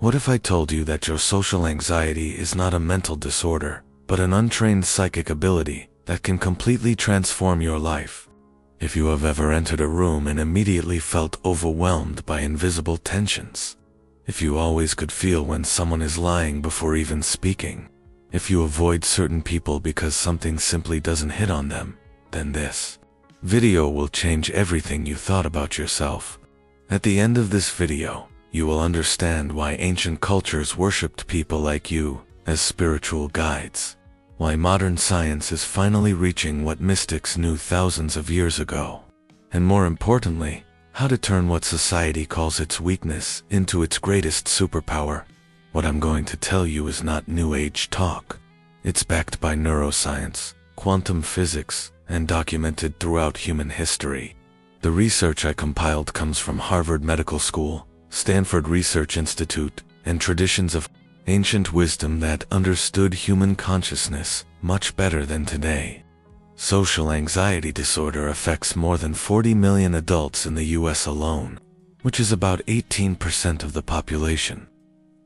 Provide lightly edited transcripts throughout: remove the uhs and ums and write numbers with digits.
What if I told you that your social anxiety is not a mental disorder, but an untrained psychic ability that can completely transform your life? If you have ever entered a room and immediately felt overwhelmed by invisible tensions, if you always could feel when someone is lying before even speaking, if you avoid certain people because something simply doesn't hit on them, then this video will change everything you thought about yourself. At the end of this video, you will understand why ancient cultures worshipped people like you as spiritual guides, why modern science is finally reaching what mystics knew thousands of years ago, and more importantly, how to turn what society calls its weakness into its greatest superpower. What I'm going to tell you is not New Age talk. It's backed by neuroscience, quantum physics, and documented throughout human history. The research I compiled comes from Harvard Medical School, Stanford Research Institute, and traditions of ancient wisdom that understood human consciousness much better than today. Social anxiety disorder affects more than 40 million adults in the US alone, which is about 18% of the population.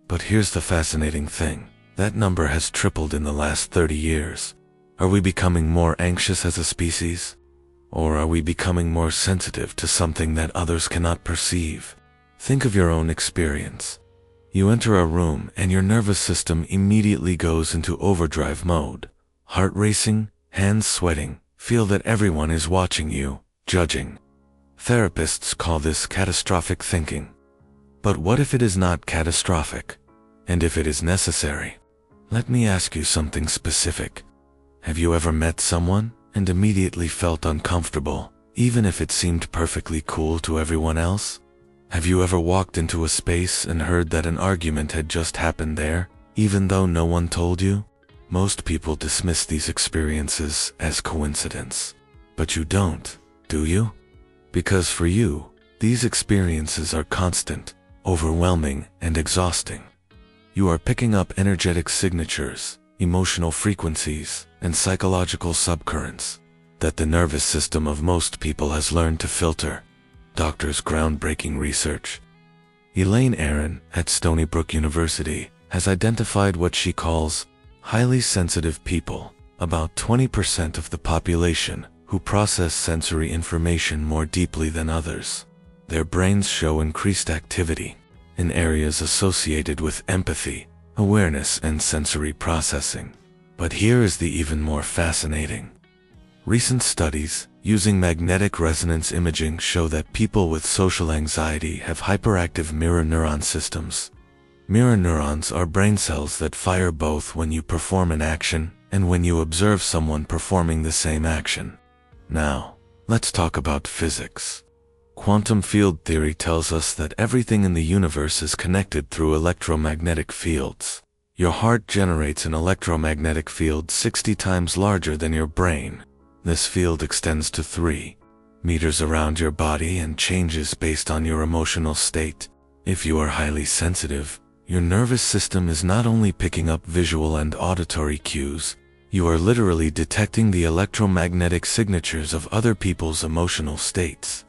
But here's the fascinating thing. That number has tripled in the last 30 years. Are we becoming more anxious as a species? Or are we becoming more sensitive to something that others cannot perceive? Think of your own experience. You enter a room and your nervous system immediately goes into overdrive mode. Heart racing, hands sweating, feel that everyone is watching you, judging. Therapists call this catastrophic thinking. But what if it is not catastrophic? And if it is necessary? Let me ask you something specific. Have you ever met someone and immediately felt uncomfortable, even if it seemed perfectly cool to everyone else? Have you ever walked into a space and heard that an argument had just happened there, even though no one told you? Most people dismiss these experiences as coincidence. But you don't, do you? Because for you, these experiences are constant, overwhelming, and exhausting. You are picking up energetic signatures, emotional frequencies, and psychological subcurrents that the nervous system of most people has learned to filter. Doctors' groundbreaking research. Elaine Aron at Stony Brook University has identified what she calls highly sensitive people, about 20% of the population who process sensory information more deeply than others. Their brains show increased activity in areas associated with empathy, awareness, and sensory processing. But here is the even more fascinating. Recent studies using magnetic resonance imaging show that people with social anxiety have hyperactive mirror neuron systems. Mirror neurons are brain cells that fire both when you perform an action and when you observe someone performing the same action. Now, let's talk about physics. Quantum field theory tells us that everything in the universe is connected through electromagnetic fields. Your heart generates an electromagnetic field 60 times larger than your brain. This field extends to 3 meters around your body and changes based on your emotional state. If you are highly sensitive, your nervous system is not only picking up visual and auditory cues, you are literally detecting the electromagnetic signatures of other people's emotional states.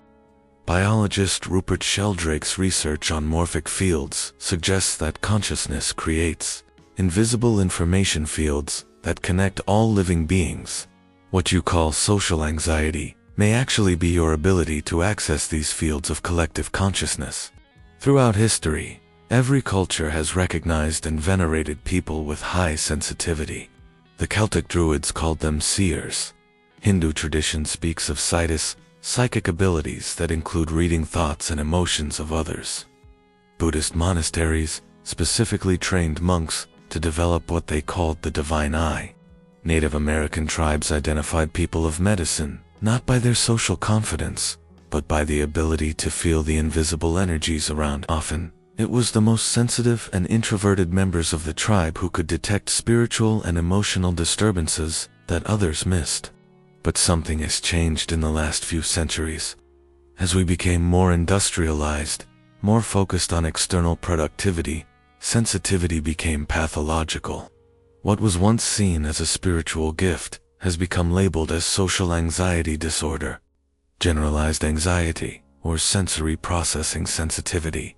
Biologist Rupert Sheldrake's research on morphic fields suggests that consciousness creates invisible information fields that connect all living beings. What you call social anxiety may actually be your ability to access these fields of collective consciousness. Throughout history, every culture has recognized and venerated people with high sensitivity. The Celtic Druids called them seers. Hindu tradition speaks of siddhis, psychic abilities that include reading thoughts and emotions of others. Buddhist monasteries specifically trained monks to develop what they called the divine eye. Native American tribes identified people of medicine not by their social confidence, but by the ability to feel the invisible energies around. Often, it was the most sensitive and introverted members of the tribe who could detect spiritual and emotional disturbances that others missed. But something has changed in the last few centuries. As we became more industrialized, more focused on external productivity, sensitivity became pathological. What was once seen as a spiritual gift has become labeled as social anxiety disorder, generalized anxiety, or sensory processing sensitivity.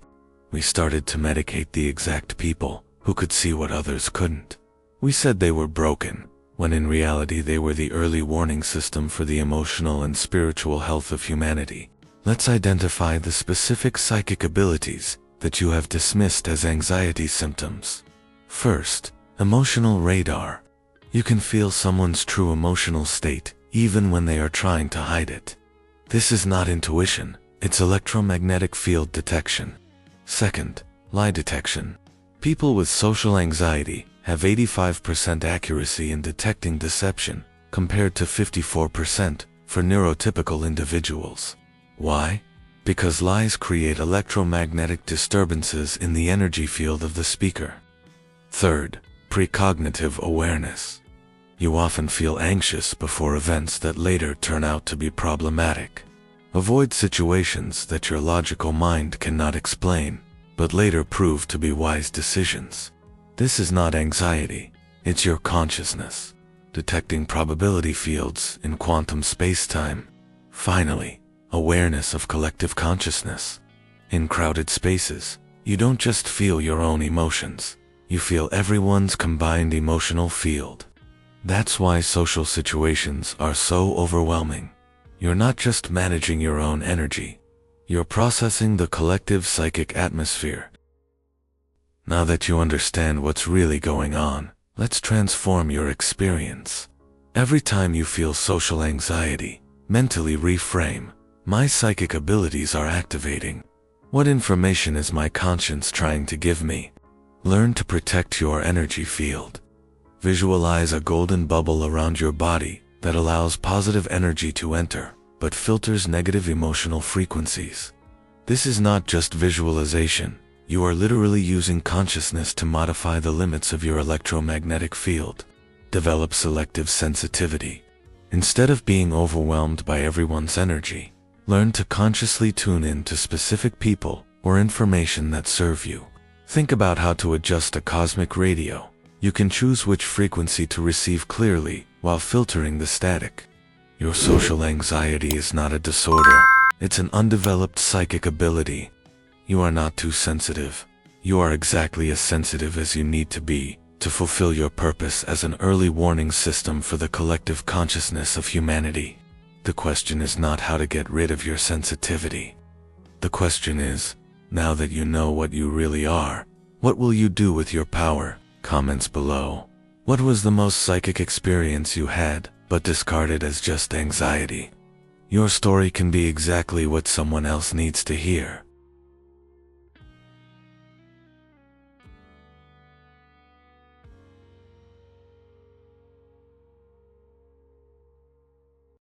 We started to medicate the exact people who could see what others couldn't. We said they were broken, when in reality they were the early warning system for the emotional and spiritual health of humanity. Let's identify the specific psychic abilities that you have dismissed as anxiety symptoms. First, emotional radar. You can feel someone's true emotional state, even when they are trying to hide it. This is not intuition, it's electromagnetic field detection. Second, lie detection. People with social anxiety have 85% accuracy in detecting deception, compared to 54% for neurotypical individuals. Why? Because lies create electromagnetic disturbances in the energy field of the speaker. Third, precognitive awareness. You often feel anxious before events that later turn out to be problematic. Avoid situations that your logical mind cannot explain, but later prove to be wise decisions. This is not anxiety, it's your consciousness, detecting probability fields in quantum space-time. Finally, awareness of collective consciousness. In crowded spaces, you don't just feel your own emotions, you feel everyone's combined emotional field. That's why social situations are so overwhelming. You're not just managing your own energy, you're processing the collective psychic atmosphere. Now that you understand what's really going on, let's transform your experience. Every time you feel social anxiety, mentally reframe, my psychic abilities are activating. What information is my conscience trying to give me? Learn to protect your energy field. Visualize a golden bubble around your body that allows positive energy to enter, but filters negative emotional frequencies. This is not just visualization. You are literally using consciousness to modify the limits of your electromagnetic field. Develop selective sensitivity. Instead of being overwhelmed by everyone's energy, learn to consciously tune in to specific people or information that serve you. Think about how to adjust a cosmic radio. You can choose which frequency to receive clearly while filtering the static. Your social anxiety is not a disorder, it's an undeveloped psychic ability. You are not too sensitive. You are exactly as sensitive as you need to be to fulfill your purpose as an early warning system for the collective consciousness of humanity. The question is not how to get rid of your sensitivity. The question is, now that you know what you really are, what will you do with your power? Comments below. What was the most psychic experience you had, but discarded as just anxiety? Your story can be exactly what someone else needs to hear.